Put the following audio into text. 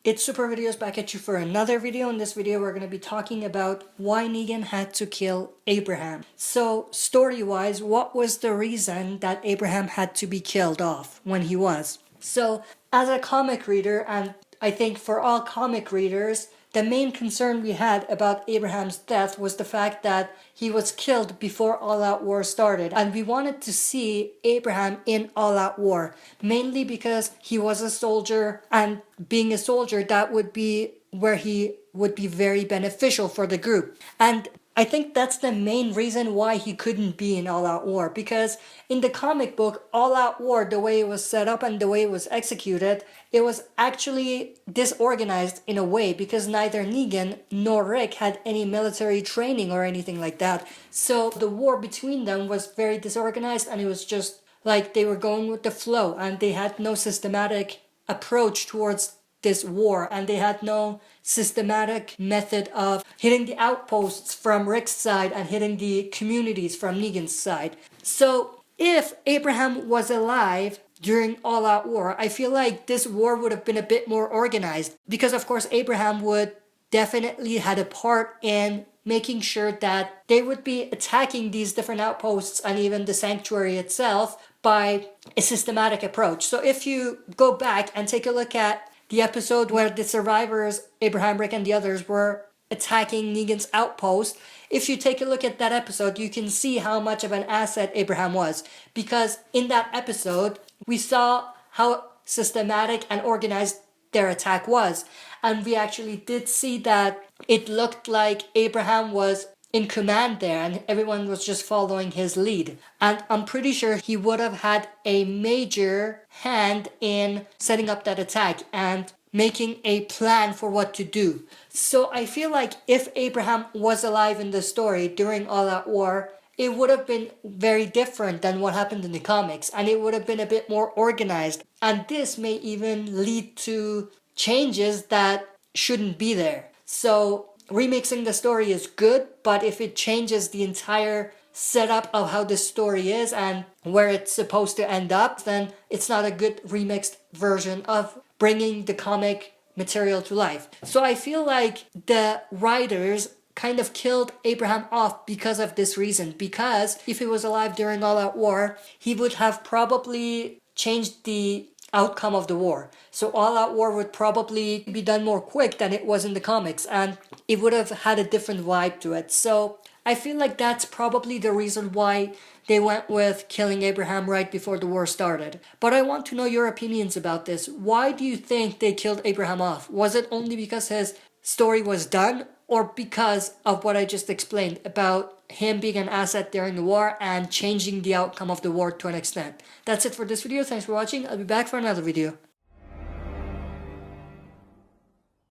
It's Super Videos back at you for another video. In this video we're going to be talking about why Negan had to kill Abraham. So story-wise, what was the reason that Abraham had to be killed off when he was? So as a comic reader, and I think for all comic readers, the main concern we had about Abraham's death was the fact that he was killed before All Out War started. And we wanted to see Abraham in All Out War, mainly because he was a soldier, and being a soldier, that would be where he would be very beneficial for the group. And I think that's the main reason why he couldn't be in All Out War, because in the comic book, All Out War, the way it was set up and the way it was executed, it was actually disorganized in a way because neither Negan nor Rick had any military training or anything like that. So the war between them was very disorganized, and it was just like they were going with the flow, and they had no systematic approach towards this war, and they had no systematic method of hitting the outposts from Rick's side and hitting the communities from Negan's side. So if Abraham was alive during All Out War, I feel like this war would have been a bit more organized, because of course Abraham would definitely had a part in making sure that they would be attacking these different outposts and even the sanctuary itself by a systematic approach. So if you go back and take a look at the episode where the survivors, Abraham, Rick, and the others, were attacking Negan's outpost, if you take a look at that episode, you can see how much of an asset Abraham was. Because in that episode, we saw how systematic and organized their attack was. And we actually did see that it looked like Abraham was in command there, and everyone was just following his lead. And I'm pretty sure he would have had a major hand in setting up that attack and making a plan for what to do. So I feel like if Abraham was alive in the story during All Out War, it would have been very different than what happened in the comics, and it would have been a bit more organized. And this may even lead to changes that shouldn't be there. So remixing the story is good, but if it changes the entire setup of how the story is and where it's supposed to end up, then it's not a good remixed version of bringing the comic material to life. So I feel like the writers kind of killed Abraham off because of this reason, because if he was alive during All Out War, he would have probably changed the outcome of the war. So All Out War would probably be done more quick than it was in the comics, and it would have had a different vibe to it. So I feel like that's probably the reason why they went with killing Abraham right before the war started. But I want to know your opinions about this. Why do you think they killed Abraham off? Was it only because his story was done, or because of what I just explained about him being an asset during the war and changing the outcome of the war to an extent? That's it for this video. Thanks for watching. I'll be back for another video.